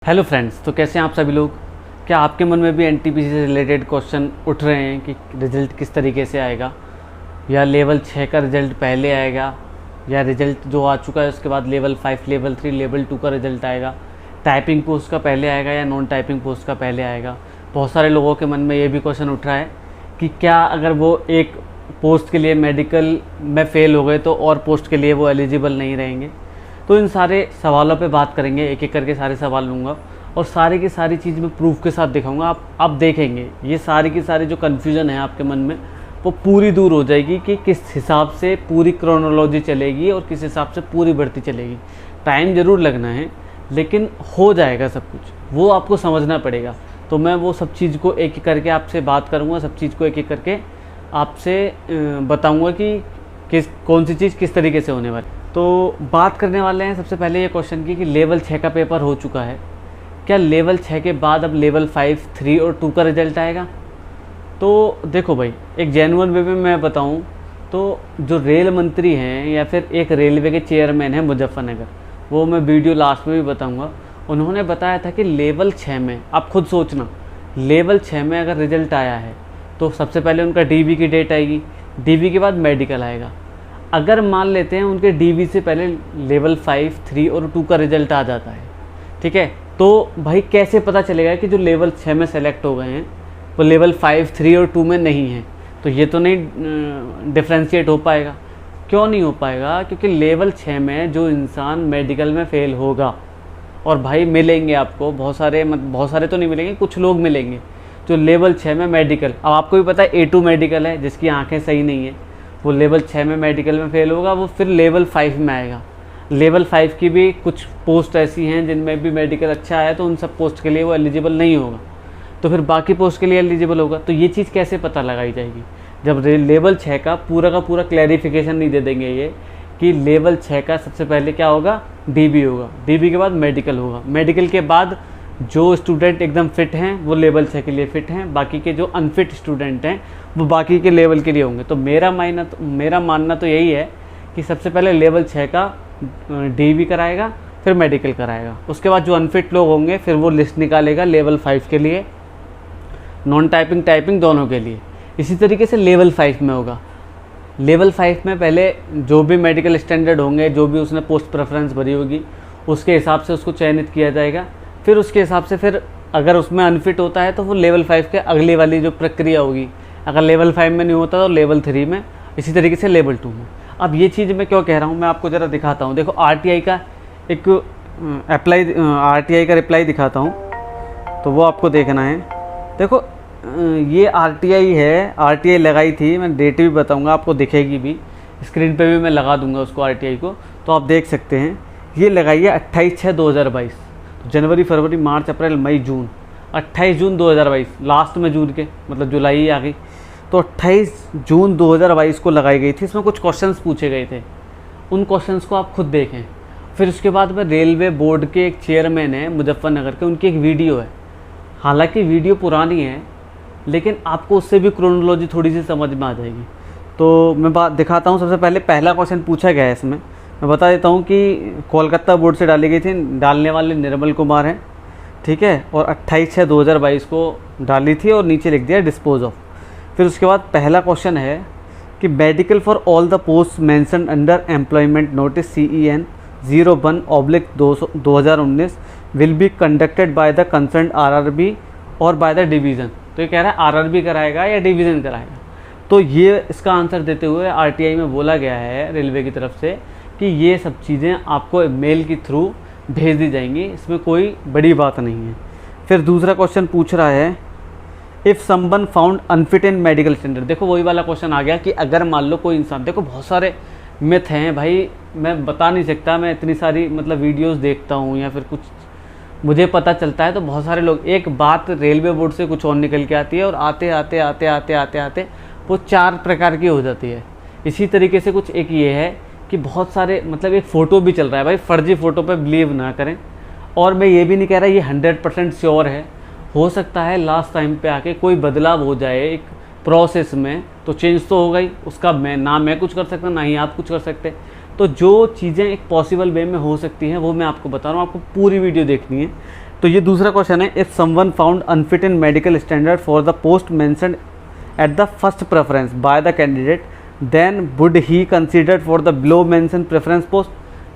Hello friends, तो कैसे हैं आप सभी लोग। क्या आपके मन में भी एनटीपीसी से रिलेटेड क्वेश्चन उठ रहे हैं कि रिज़ल्ट किस तरीके से आएगा, या लेवल 6 का रिज़ल्ट पहले आएगा, या रिज़ल्ट जो आ चुका है उसके बाद लेवल 5, लेवल 3, लेवल 2 का रिज़ल्ट आएगा, टाइपिंग पोस्ट का पहले आएगा या नॉन टाइपिंग पोस्ट का पहले आएगा। बहुत सारे लोगों के मन में ये भी क्वेश्चन उठ रहा है कि क्या अगर वो एक पोस्ट के लिए मेडिकल में फ़ेल हो गए तो और पोस्ट के लिए वो एलिजिबल नहीं रहेंगे। तो इन सारे सवालों पे बात करेंगे, एक एक करके सारे सवाल लूँगा और सारी की सारी चीज़ मैं प्रूफ के साथ दिखाऊंगा। आप देखेंगे ये सारी की सारी जो कन्फ्यूज़न है आपके मन में वो पूरी दूर हो जाएगी कि किस हिसाब से पूरी क्रोनोलॉजी चलेगी और किस हिसाब से पूरी भर्ती चलेगी। टाइम ज़रूर लगना है लेकिन हो जाएगा सब कुछ, वो आपको समझना पड़ेगा। तो मैं वो सब चीज़ को एक एक करके आपसे बात करूँगा, सब चीज़ को एक एक करके आपसे बताऊँगा कि कौन सी चीज़ किस तरीके से होने वाली। तो बात करने वाले हैं सबसे पहले ये क्वेश्चन की कि लेवल 6 का पेपर हो चुका है, क्या लेवल 6 के बाद अब लेवल 5, 3 और 2 का रिज़ल्ट आएगा। तो देखो भाई, एक जेन्युइन वे में मैं बताऊं तो जो रेल मंत्री हैं या फिर एक रेलवे के चेयरमैन हैं मुजफ्फरनगर, वो मैं वीडियो लास्ट में भी बताऊंगा, उन्होंने बताया था कि लेवल 6 में, आप खुद सोचना, लेवल 6 में अगर रिज़ल्ट आया है तो सबसे पहले उनका डीवी की डेट आएगी, डीवी के बाद मेडिकल आएगा। अगर मान लेते हैं उनके डीवी से पहले लेवल 5, 3 और 2 का रिज़ल्ट आ जाता है, ठीक है, तो भाई कैसे पता चलेगा कि जो लेवल 6 में सेलेक्ट हो गए हैं वो लेवल 5, 3 और 2 में नहीं है। तो ये तो नहीं डिफ्रेंशिएट हो पाएगा। क्यों नहीं हो पाएगा? क्योंकि लेवल 6 में जो इंसान मेडिकल में फ़ेल होगा, और भाई मिलेंगे आपको बहुत सारे तो नहीं मिलेंगे, कुछ लोग मिलेंगे जो लेवल 6 में मेडिकल, अब आपको भी पता है A2 मेडिकल है, जिसकी आंखें सही नहीं है, वो लेवल 6 में मेडिकल में फ़ेल होगा, वो फिर लेवल 5 में आएगा। लेवल 5 की भी कुछ पोस्ट ऐसी हैं जिनमें भी मेडिकल अच्छा है, तो उन सब पोस्ट के लिए वो एलिजिबल नहीं होगा, तो फिर बाकी पोस्ट के लिए एलिजिबल होगा। तो ये चीज़ कैसे पता लगाई जाएगी? जब लेवल 6 का पूरा क्लैरिफिकेशन नहीं दे देंगे ये कि लेवल 6 का सबसे पहले क्या होगा, डीबी होगा, डीबी के बाद मेडिकल होगा, मेडिकल के बाद जो स्टूडेंट एकदम फिट हैं वो लेवल 6 के लिए फ़िट हैं, बाकी के जो अनफिट स्टूडेंट हैं वो बाकी के लेवल के लिए होंगे। तो मेरा मानना तो यही है कि सबसे पहले लेवल 6 का डीवी कराएगा, फिर मेडिकल कराएगा, उसके बाद जो अनफिट लोग होंगे फिर वो लिस्ट निकालेगा लेवल 5 के लिए, नॉन टाइपिंग टाइपिंग दोनों के लिए। इसी तरीके से लेवल 5 में होगा। लेवल 5 में पहले जो भी मेडिकल स्टैंडर्ड होंगे, जो भी उसने पोस्ट प्रेफरेंस भरी होगी, उसके हिसाब से उसको चयनित किया जाएगा। फिर उसके हिसाब से फिर अगर उसमें अनफिट होता है तो वो लेवल 5 के अगली वाली जो प्रक्रिया होगी, अगर लेवल 5 में नहीं होता तो लेवल 3 में, इसी तरीके से लेवल 2 में। अब ये चीज़ मैं क्यों कह रहा हूँ, मैं आपको ज़रा दिखाता हूँ। देखो आरटीआई का एक आरटीआई का रिप्लाई दिखाता हूँ, तो वो आपको देखना है। देखो ये आरटीआई है, आरटीआई लगाई थी, मैं डेट भी बताऊँगा, आपको दिखेगी भी, स्क्रीन पे भी मैं लगा दूँगा उसको आरटीआई को, तो आप देख सकते हैं। ये लगाई है 28/6/2022, जनवरी, फरवरी, मार्च, अप्रैल, मई, जून, 28 जून 2022, लास्ट में जून के, मतलब जुलाई आ गई, तो 28 जून 2022 को लगाई गई थी। इसमें कुछ क्वेश्चंस पूछे गए थे, उन क्वेश्चंस को आप खुद देखें। फिर उसके बाद में रेलवे बोर्ड के एक चेयरमैन है मुजफ्फरनगर के, उनकी एक वीडियो है, हालांकि वीडियो पुरानी है लेकिन आपको उससे भी क्रोनोलॉजी थोड़ी सी समझ में आ जाएगी। तो मैं बात दिखाता हूँ। सबसे पहले पहला क्वेश्चन पूछा गया है इसमें, मैं बता देता हूँ कि कोलकाता बोर्ड से डाली गई थी, डालने वाले निर्मल कुमार हैं, ठीक है, और 28/6/2022 को डाली थी और नीचे लिख दिया डिस्पोज ऑफ। फिर उसके बाद पहला क्वेश्चन है कि medical for all the post mention under employment notice CEN 01/2019 will be conducted by the concern RRB और बाय द डिवीज़न। तो ये कह रहा है RRB कराएगा या डिवीज़न कराएगा। तो ये इसका आंसर देते हुए RTI में बोला गया है रेलवे की तरफ से कि ये सब चीज़ें आपको मेल के थ्रू भेज दी जाएंगी, इसमें कोई बड़ी बात नहीं है। फिर दूसरा क्वेश्चन पूछ रहा है if someone found unfit in medical standard. देखो वही वाला क्वेश्चन आ गया कि अगर मान लो कोई इंसान, देखो बहुत सारे मिथ हैं भाई, मैं बता नहीं सकता, मैं इतनी सारी मतलब वीडियोस देखता हूँ या फिर कुछ मुझे पता चलता है, तो बहुत सारे लोग, एक बात रेलवे बोर्ड से कुछ और निकल के आती है और आते आते वो 4 प्रकार की हो जाती है। इसी तरीके से कुछ एक ये है कि बहुत सारे मतलब एक फ़ोटो भी चल रहा है भाई, फर्जी फ़ोटो पे बिलीव ना करें। और मैं ये भी नहीं कह रहा ये 100% श्योर है, हो सकता है लास्ट टाइम पे आके कोई बदलाव हो जाए एक प्रोसेस में, तो चेंज तो होगा ही, उसका ना मैं कुछ कर सकता ना ही आप कुछ कर सकते। तो जो चीज़ें एक पॉसिबल वे में हो सकती हैं वो मैं आपको बता रहा हूँ, आपको पूरी वीडियो देखनी है। तो ये दूसरा क्वेश्चन है, if someone found unfit in medical standard for the post mentioned at the first preference by the candidate then would he considered for the below mention preference post.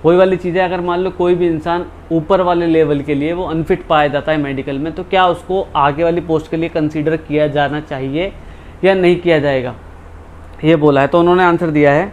वही वाली चीज़ है, अगर मान लो कोई भी इंसान ऊपर वाले लेवल के लिए वो अनफिट पाया जाता है मेडिकल में, तो क्या उसको आगे वाली पोस्ट के लिए कंसीडर किया जाना चाहिए या नहीं किया जाएगा, ये बोला है। तो उन्होंने आंसर दिया है,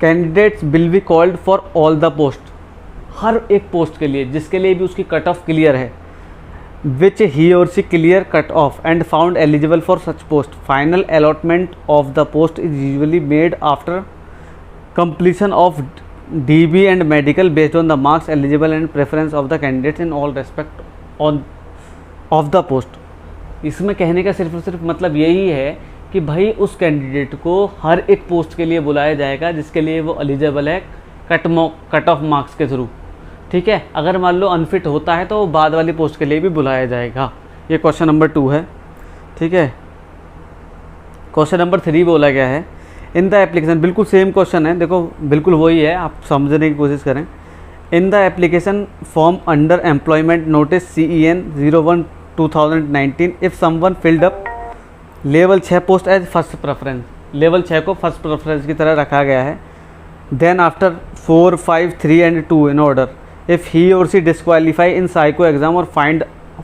candidates will be called for all the post, हर एक पोस्ट के लिए जिसके लिए भी उसकी कट ऑफ क्लियर है, विच ही और सी clear cut off and found eligible for such post. Final allotment of the post is usually made after completion of DB and medical based on the marks eligible and preference of the candidates in all respect on of the post। इसमें कहने का सिर्फ और सिर्फ मतलब यही है कि भाई उस कैंडिडेट को हर एक पोस्ट के लिए बुलाया जाएगा जिसके लिए वो एलिजिबल है कट ऑफ मार्क्स के थ्रू, ठीक है। अगर मान लो अनफिट होता है तो बाद वाली पोस्ट के लिए भी बुलाया जाएगा। ये क्वेश्चन नंबर 2 है, ठीक है। क्वेश्चन नंबर 3 बोला गया है, इन द एप्लीकेशन, बिल्कुल सेम क्वेश्चन है, देखो बिल्कुल वही है, आप समझने की कोशिश करें। In the application form under employment notice CEN 01/2019 if someone filled up level 6 post as first preference, level 6 को फर्स्ट प्रेफरेंस की तरह रखा गया है। Then after 4, 5, 3 and 2 in order, if he और she disqualify in psycho exam or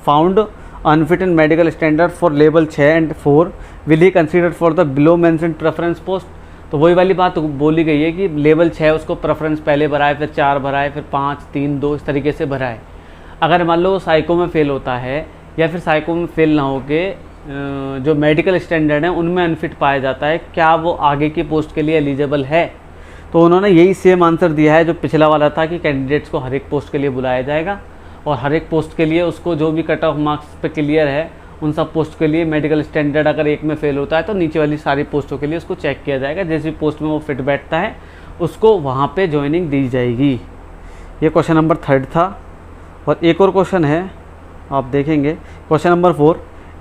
found unfit in medical standard for level 6 and 4 will he consider for the below mentioned preference post. तो वही वाली बात बोली गई है कि लेवल 6 उसको प्रेफरेंस पहले भरा है, फिर 4 भरा है, फिर 5, 3, 2 इस तरीके से भरा है। अगर मान लो साइको में फेल होता है या फिर साइको में फेल ना होके जो मेडिकल स्टैंडर्ड हैं उनमें अनफिट पाया जाता है, क्या वो आगे की पोस्ट के लिए एलिजिबल है? तो उन्होंने यही सेम आंसर दिया है जो पिछला वाला था कि कैंडिडेट्स को हर एक पोस्ट के लिए बुलाया जाएगा और हर एक पोस्ट के लिए उसको जो भी कट ऑफ मार्क्स पे क्लियर है उन सब पोस्ट के लिए मेडिकल स्टैंडर्ड अगर एक में फेल होता है तो नीचे वाली सारी पोस्टों के लिए उसको चेक किया जाएगा, जिस भी पोस्ट में वो फिट बैठता है उसको वहाँ पे ज्वाइनिंग दी जाएगी। ये क्वेश्चन नंबर 3 था। और एक और क्वेश्चन है, आप देखेंगे question number 4,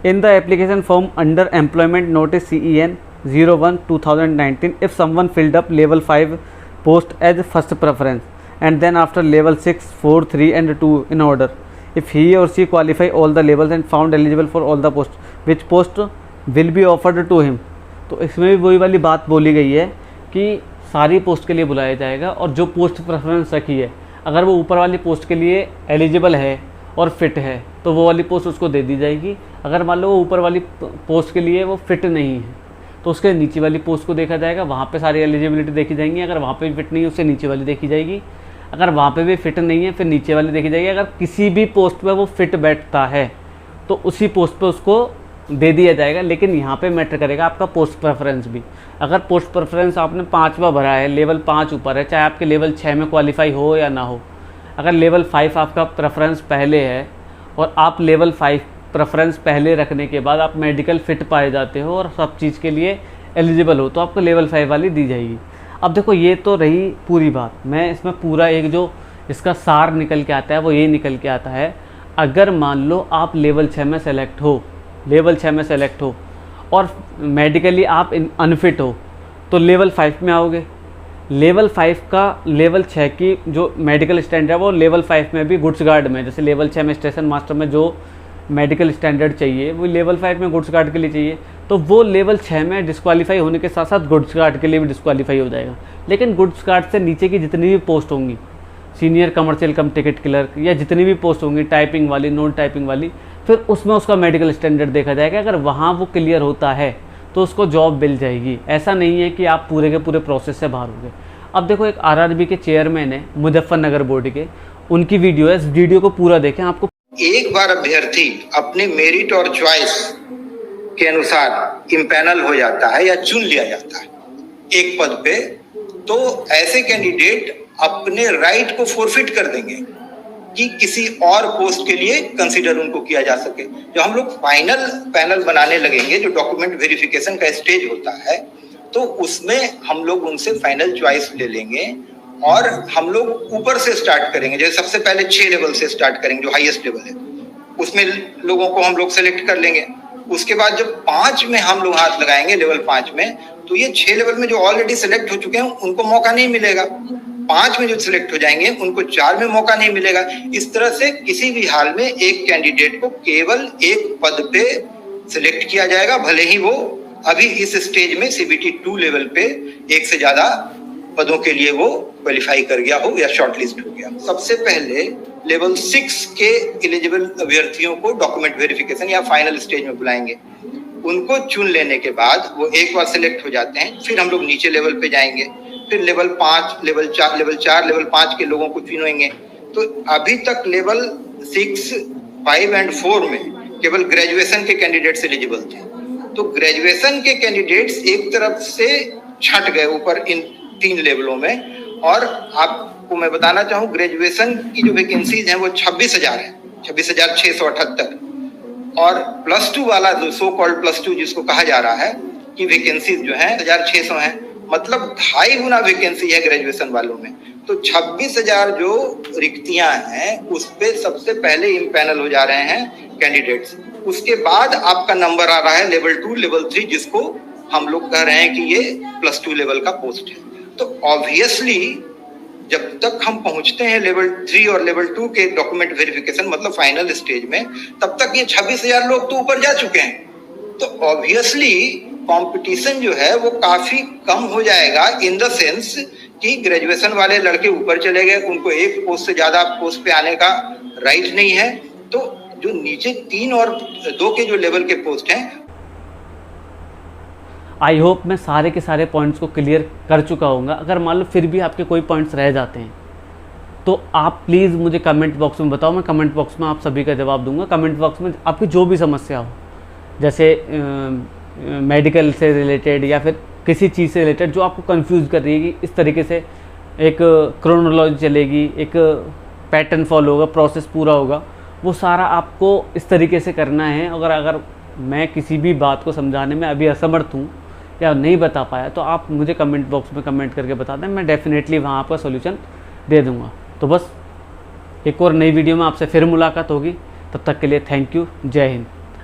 in the application form under employment notice CEN 01/2019 if someone filled up level 5 post as first preference and then after level 6, 4, 3 and 2 in order, if he or she qualify all the levels and found eligible for all the posts, which post will be offered to him। तो इसमें भी वही वाली बात बोली गई है कि सारी पोस्ट के लिए बुलाया जाएगा और जो पोस्ट प्रेफरेंस रखी है अगर वो ऊपर वाली पोस्ट के लिए एलिजिबल है और फिट है तो वो वाली पोस्ट उसको दे दी जाएगी। अगर मान लो वो ऊपर वाली पोस्ट के लिए वो फिट नहीं है तो उसके नीचे वाली पोस्ट को देखा जाएगा, वहाँ पे सारी एलिजिबिलिटी देखी जाएंगी। अगर वहाँ पे भी फिट नहीं है उससे नीचे वाली देखी जाएगी, अगर वहाँ पे भी फिट नहीं है फिर नीचे वाली देखी जाएगी। अगर किसी भी पोस्ट पे वो फिट बैठता है तो उसी पोस्ट पे उसको दे दिया जाएगा। लेकिन यहाँ पे मैटर करेगा आपका पोस्ट प्रेफरेंस भी। अगर पोस्ट प्रेफरेंस आपने 5वां भरा है, लेवल 5 ऊपर है, चाहे आपके लेवल 6 में क्वालिफाई हो या ना हो, अगर लेवल 5 आपका प्रेफरेंस पहले है और आप लेवल 5 प्रेफरेंस पहले रखने के बाद आप मेडिकल फिट पाए जाते हो और सब चीज़ के लिए एलिजिबल हो तो आपको लेवल 5 वाली दी जाएगी। अब देखो ये तो रही पूरी बात, मैं इसमें पूरा एक जो इसका सार निकल के आता है वो ये निकल के आता है, अगर मान लो आप लेवल 6 में सेलेक्ट हो, लेवल 6 में सेलेक्ट हो और मेडिकली आप अनफिट हो तो लेवल 5 में आओगे। लेवल 5 का लेवल 6 की जो मेडिकल स्टैंडर्ड है वो लेवल 5 में भी गुड्स गार्ड में, जैसे लेवल 6 में स्टेशन मास्टर में जो मेडिकल स्टैंडर्ड चाहिए वो लेवल 5 में गुड्स गार्ड के लिए चाहिए, तो वो लेवल 6 में डिस्क्वालीफाई होने के साथ साथ गुड्स गार्ड के लिए भी डिस्क्वालीफाई हो जाएगा। लेकिन गुड्स गार्ड से नीचे की जितनी भी पोस्ट होंगी, सीनियर कमर्शियल कम टिकट क्लर्क या जितनी भी पोस्ट होंगी, टाइपिंग वाली, नॉन टाइपिंग वाली, फिर उसमें उसका मेडिकल स्टैंडर्ड देखा जाएगा। अगर वहाँ वो क्लियर होता है तो उसको जॉब मिल जाएगी। ऐसा नहीं है कि आप पूरे के पूरे प्रोसेस से बाहर होंगे। अब देखो एक RRB के चेयरमैन है मुजफ्फरनगर बोर्ड के, उनकी वीडियो है, इस वीडियो को पूरा देखें। आपको एक बार अभ्यर्थी अपने मेरिट और चॉइस के अनुसार इम्पैनल हो जाता है या चुन लिया जाता है एक पद पे, तो ऐसे कैंडिडेट अपने राइट को फोरफिट कर देंगे कि किसी और पोस्ट के लिए कंसीडर उनको किया जा सके। जो हम लोग फाइनल पैनल बनाने लगेंगे, जो डॉक्यूमेंट वेरिफिकेशन का स्टेज होता है, तो उसमें हम लोग उनसे फाइनल चॉइस ले लेंगे और हम लोग ऊपर से स्टार्ट करेंगे। जैसे सबसे पहले 6 लेवल से स्टार्ट करेंगे, जो हाईएस्ट लेवल है, उसमें लोगों को हम लोग सेलेक्ट कर लेंगे। उसके बाद जब 5 में हम लोग हाथ लगाएंगे, लेवल 5 में, तो ये 6 लेवल में जो ऑलरेडी सेलेक्ट हो चुके हैं उनको मौका नहीं मिलेगा। 5 में जो सिलेक्ट हो जाएंगे उनको 4 में मौका नहीं मिलेगा। इस तरह से किसी भी हाल में एक कैंडिडेट को केवल एक पद पे सिलेक्ट किया जाएगा, भले ही वो अभी इस स्टेज में CBT 2 लेवल पे एक से ज्यादा पदों के लिए वो क्वालिफाई कर गया हो या शॉर्टलिस्ट हो गया। सबसे पहले लेवल 6 के एलिजिबल अभ्यर्थियों को डॉक्यूमेंट वेरिफिकेशन या फाइनल स्टेज में बुलाएंगे। उनको चुन लेने के बाद वो एक बार सिलेक्ट हो जाते हैं, फिर हम लोग नीचे लेवल पे जाएंगे, फिर लेवल 5, लेवल 4, लेवल 5 के लोगों को चुनेंगे। तो अभी तक लेवल 6, 5 एंड 4 में केवल ग्रेजुएशन के कैंडिडेट्स एलिजिबल थे। तो ग्रेजुएशन के कैंडिडेट्स एक तरफ से छट गए ऊपर इन 3 लेवलों में। और आपको मैं बताना चाहूँ, ग्रेजुएशन की जो वैकेंसीज हैं वो 26,000 है, 26,678। और +2 वाला जो सो कॉल्ड +2 जिसको कहा जा रहा है कि वैकेंसीज जो है 1,600 है, मतलब 2.5 गुना वैकेंसी है ग्रेजुएशन वालों में। तो 26,000 जो रिक्तियां हैं उस पे सबसे पहले इम्पैनल हो जा रहे हैं कैंडिडेट्स। उसके बाद आपका नंबर आ रहा है लेवल 2, लेवल 3, जिसको हम लोग कह रहे हैं कि ये +2 लेवल का पोस्ट है। तो ऑब्वियसली जब तक हम पहुंचते हैं लेवल 3 और लेवल 2 के डॉक्यूमेंट वेरिफिकेशन मतलब फाइनल स्टेज में, तब तक ये 26,000 लोग तो ऊपर जा चुके हैं। तो ऑब्वियसली कंपटीशन जो है वो काफी कम हो जाएगा, इन द सेंस कि ग्रेजुएशन वाले लड़के ऊपर चले गए, उनको एक पोस्ट से ज्यादा पोस्ट पे आने का राइट नहीं है। तो जो नीचे 3 और 2 के जो लेवल के पोस्ट हैं, आई होप मैं सारे के सारे पॉइंट्स को क्लियर कर चुका हूँगा। अगर मान लो फिर भी आपके कोई पॉइंट्स रह जाते हैं तो आप प्लीज़ मुझे कमेंट बॉक्स में बताओ, मैं कमेंट बॉक्स में आप सभी का जवाब दूंगा। कमेंट बॉक्स में आपकी जो भी समस्या हो, जैसे मेडिकल से रिलेटेड या फिर किसी चीज़ से रिलेटेड जो आपको कंफ्यूज कर रही है कि इस तरीके से एक क्रोनोलॉजी चलेगी, एक पैटर्न फॉलो होगा, प्रोसेस पूरा होगा, वो सारा आपको इस तरीके से करना है। अगर मैं किसी भी बात को समझाने में अभी असमर्थ हूँ या नहीं बता पाया तो आप मुझे कमेंट बॉक्स में कमेंट करके बता दें, मैं डेफिनेटली वहाँ आपका सॉल्यूशन दे दूँगा। तो बस एक और नई वीडियो में आपसे फिर मुलाकात होगी, तब तक के लिए थैंक यू, जय हिंद।